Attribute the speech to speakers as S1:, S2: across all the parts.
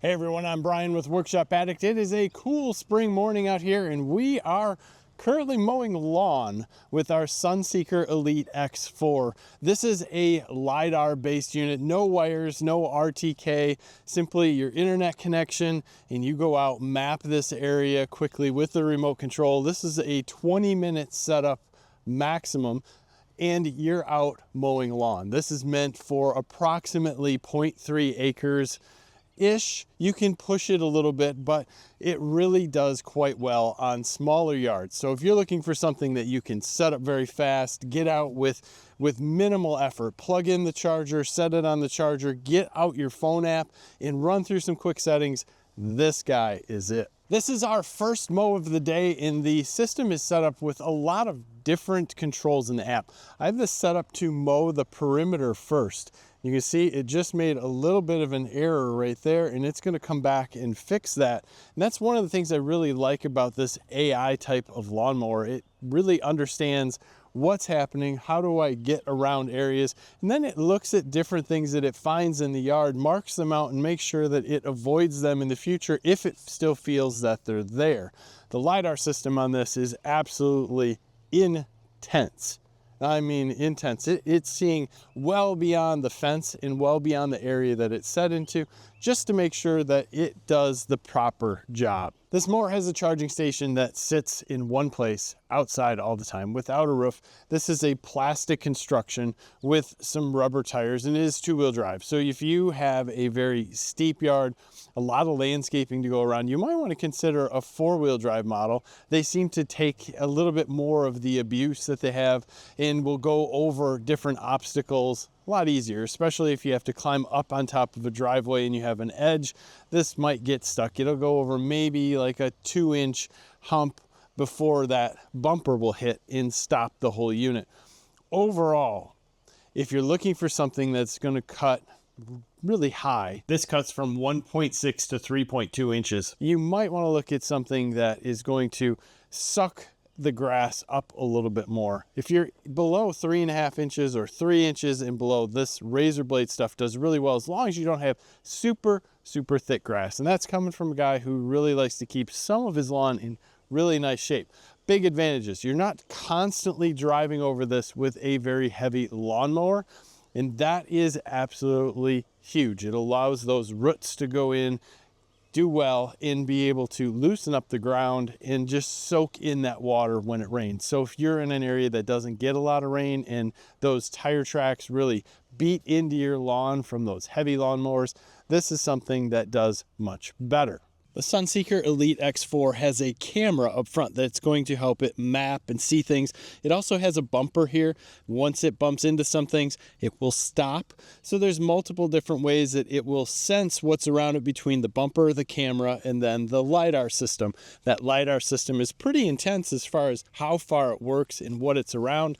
S1: Hey everyone, I'm Brian with Workshop Addict. It is a cool spring morning out here and we are currently mowing lawn with our Sunseeker Elite X4. This is a LiDAR based unit, no wires, no RTK, simply your internet connection, and you go out, map this area quickly with the remote control. This is a 20-minute setup maximum, and you're out mowing lawn. This is meant for approximately 0.3 acres ish. You can push it a little bit, but it really does quite well on smaller yards. So if you're looking for something that you can set up very fast, get out with minimal effort, plug in the charger, set it on the charger, get out your phone app and run through some quick settings, this guy is it. This is our first mow of the day, and the system is set up with a lot of different controls in the app. I have this set up to mow the perimeter first. You can see it just made a little bit of an error right there, and it's going to come back and fix that. And that's one of the things I really like about this AI type of lawnmower. It really understands what's happening, how do I get around areas, and then it looks at different things that it finds in the yard, marks them out, and makes sure that it avoids them in the future if it still feels that they're there. The LiDAR system on this is absolutely intense. I mean intense. It's seeing well beyond the fence and well beyond the area that it's set into, just to make sure that it does the proper job. This mower has a charging station that sits in one place outside all the time without a roof. This is a plastic construction with some rubber tires, and it is two-wheel drive. So if you have a very steep yard, a lot of landscaping to go around, you might want to consider a four-wheel drive model. They seem to take a little bit more of the abuse that they have and will go over different obstacles a lot easier, especially if you have to climb up on top of a driveway and you have an edge. This might get stuck. It'll go over maybe like a 2-inch hump before that bumper will hit and stop the whole unit. Overall, if you're looking for something that's going to cut really high, this cuts from 1.6 to 3.2 inches. You might want to look at something that is going to suck the grass up a little bit more. If you're below 3.5 inches or 3 inches and below, this razor blade stuff does really well, as long as you don't have super thick grass. And that's coming from a guy who really likes to keep some of his lawn in really nice shape. Big advantages: you're not constantly driving over this with a very heavy lawnmower, and that is absolutely huge. It allows those roots to go in, do well, and be able to loosen up the ground and just soak in that water when it rains. So if you're in an area that doesn't get a lot of rain and those tire tracks really beat into your lawn from those heavy lawnmowers, this is something that does much better. The Sunseeker Elite X4 has a camera up front that's going to help it map and see things. It also has a bumper here. Once it bumps into some things, it will stop. So there's multiple different ways that it will sense what's around it between the bumper, the camera, and then the LiDAR system. That LiDAR system is pretty intense as far as how far it works and what it's around.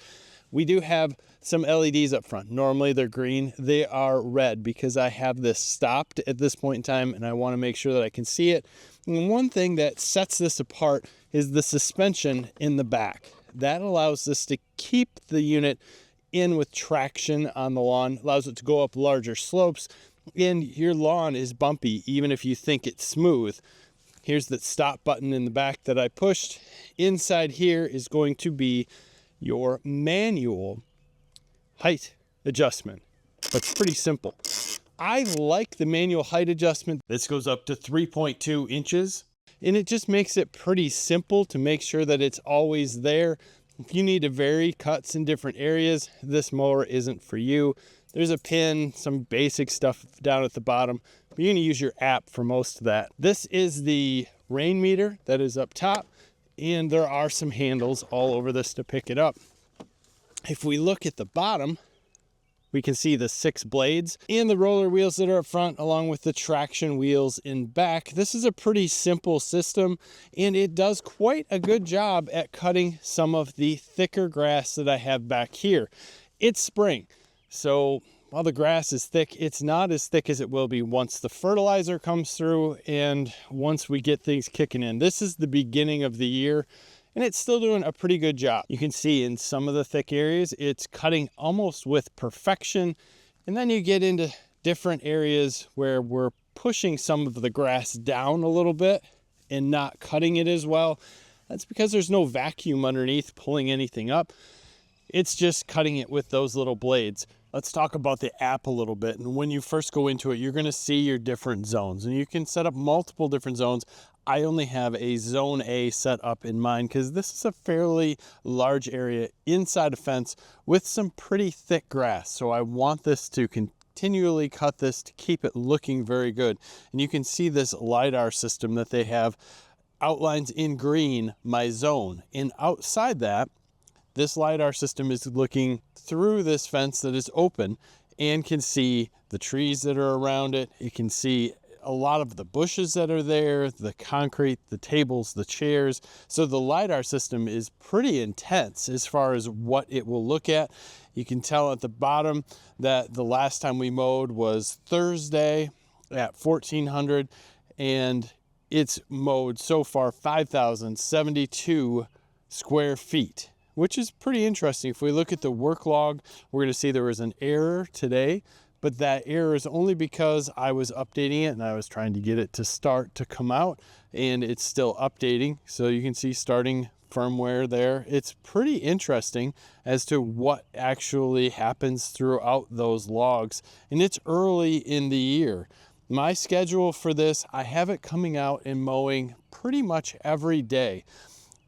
S1: We do have some LEDs up front. Normally they're green. They are red because I have this stopped at this point in time and I want to make sure that I can see it. And one thing that sets this apart is the suspension in the back. That allows this to keep the unit in with traction on the lawn, allows it to go up larger slopes, and your lawn is bumpy even if you think it's smooth. Here's the stop button in the back that I pushed. Inside here is going to be your manual height adjustment. That's pretty simple. I like the manual height adjustment. This goes up to 3.2 inches, and it just makes it pretty simple to make sure that it's always there. If you need to vary cuts in different areas, this mower isn't for you. There's a pin, some basic stuff down at the bottom, but you're gonna use your app for most of that. This is the rain meter that is up top, and there are some handles all over this to pick it up. If we look at the bottom, we can see the 6 blades and the roller wheels that are up front, along with the traction wheels in back. This is a pretty simple system, and it does quite a good job at cutting some of the thicker grass that I have back here. It's spring, so while the grass is thick, it's not as thick as it will be once the fertilizer comes through and once we get things kicking in. This is the beginning of the year, and it's still doing a pretty good job. You can see in some of the thick areas, it's cutting almost with perfection. And then you get into different areas where we're pushing some of the grass down a little bit and not cutting it as well. That's because there's no vacuum underneath pulling anything up. It's just cutting it with those little blades. Let's talk about the app a little bit. And when you first go into it, you're going to see your different zones, and you can set up multiple different zones. I only have a zone A set up in mind because this is a fairly large area inside a fence with some pretty thick grass. So I want this to continually cut this to keep it looking very good. And you can see this LiDAR system that they have outlines in green my zone. And outside that, this LiDAR system is looking through this fence that is open and can see the trees that are around it. It can see a lot of the bushes that are there, the concrete, the tables, the chairs. So the LiDAR system is pretty intense as far as what it will look at. You can tell at the bottom that the last time we mowed was Thursday at 1400, and it's mowed so far 5,072 square feet, which is pretty interesting. If we look at the work log, we're going to see there was an error today, but that error is only because I was updating it and I was trying to get it to start to come out, and it's still updating. So you can see starting firmware there. It's pretty interesting as to what actually happens throughout those logs, and it's early in the year. My schedule for this, I have it coming out and mowing pretty much every day.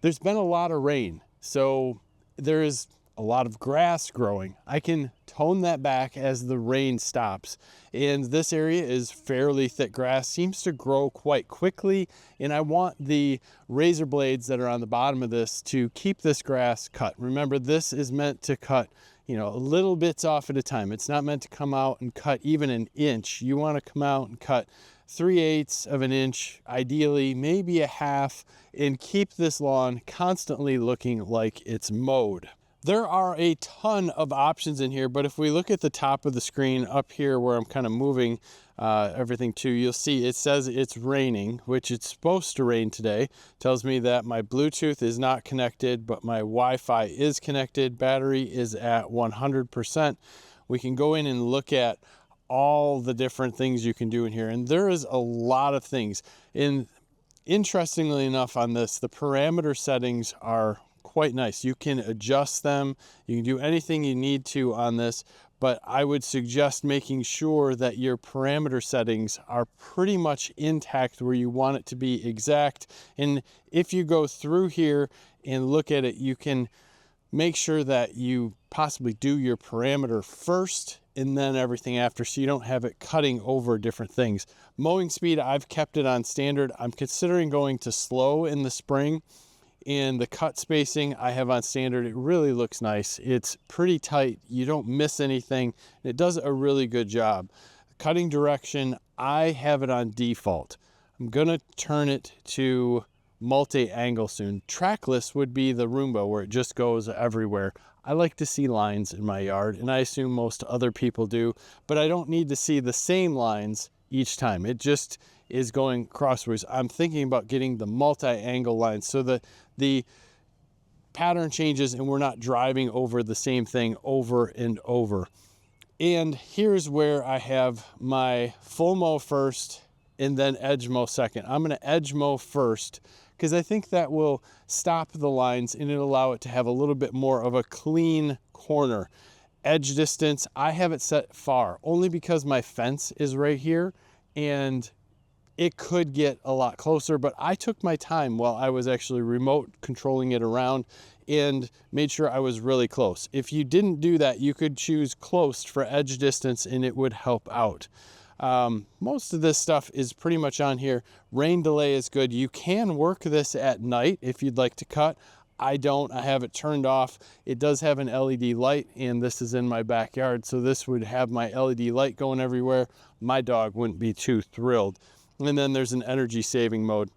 S1: There's been a lot of rain, so there is a lot of grass growing. I can tone that back as the rain stops. And this area is fairly thick grass, seems to grow quite quickly. And I want the razor blades that are on the bottom of this to keep this grass cut. Remember, this is meant to cut, little bits off at a time. It's not meant to come out and cut even an inch. You want to come out and cut 3/8 of an inch, ideally maybe a half, and keep this lawn constantly looking like it's mowed. There are a ton of options in here, but if we look at the top of the screen up here where I'm kind of moving everything to, you'll see it says it's raining, which it's supposed to rain today. Tells me that my Bluetooth is not connected, but my Wi-Fi is connected. Battery is at 100%. We can go in and look at all the different things you can do in here, and there is a lot of things. And interestingly enough on this, the parameter settings are quite nice. You can adjust them. You can do anything you need to on this, but I would suggest making sure that your parameter settings are pretty much intact where you want it to be exact. And if you go through here and look at it, you can make sure that you possibly do your parameter first and then everything after, so you don't have it cutting over different things. Mowing speed, I've kept it on standard. I'm considering going to slow in the spring. And the cut spacing I have on standard. It really looks nice. It's pretty tight. You don't miss anything. It does a really good job. Cutting direction, I have it on default. I'm gonna turn it to multi-angle soon. Trackless would be the Roomba, where it just goes everywhere. I like to see lines in my yard, and I assume most other people do, but I don't need to see the same lines each time. It just is going crossways. I'm thinking about getting the multi-angle lines so that the pattern changes and we're not driving over the same thing over and over. And here's where I have my full mow first and then edge mow second. I'm going to edge mow first because I think that will stop the lines and it'll allow it to have a little bit more of a clean corner. Edge distance, I have it set far only because my fence is right here and it could get a lot closer, but I took my time while I was actually remote controlling it around and made sure I was really close. If you didn't do that, you could choose close for edge distance and it would help out. Most of this stuff is pretty much on here. Rain delay is good. You can work this at night if you'd like to cut. I don't. I have it turned off. It does have an LED light, and this is in my backyard, so this would have my LED light going everywhere. My dog wouldn't be too thrilled. And then there's an energy saving mode.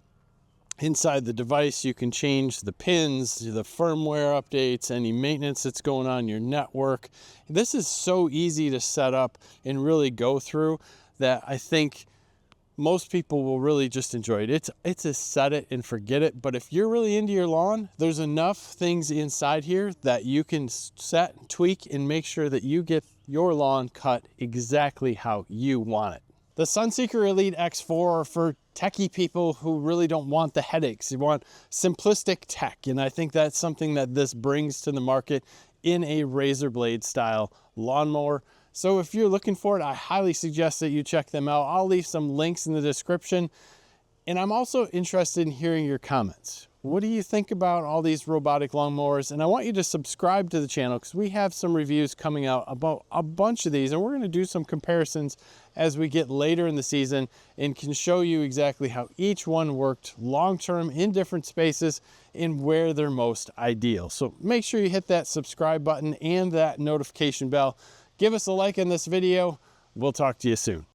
S1: Inside the device, you can change the pins, the firmware updates, any maintenance that's going on in your network. This is so easy to set up and really go through that I think most people will really just enjoy it. It's a set it and forget it, but if you're really into your lawn, there's enough things inside here that you can set, tweak, and make sure that you get your lawn cut exactly how you want it. The Sunseeker Elite X4 are for techie people who really don't want the headaches. You want simplistic tech, and I think that's something that this brings to the market in a razor blade style lawnmower. So if you're looking for it, I highly suggest that you check them out. I'll leave some links in the description. And I'm also interested in hearing your comments. What do you think about all these robotic lawnmowers? And I want you to subscribe to the channel because we have some reviews coming out about a bunch of these, and we're going to do some comparisons as we get later in the season and can show you exactly how each one worked long-term in different spaces and where they're most ideal. So make sure you hit that subscribe button and that notification bell. Give us a like on this video. We'll talk to you soon.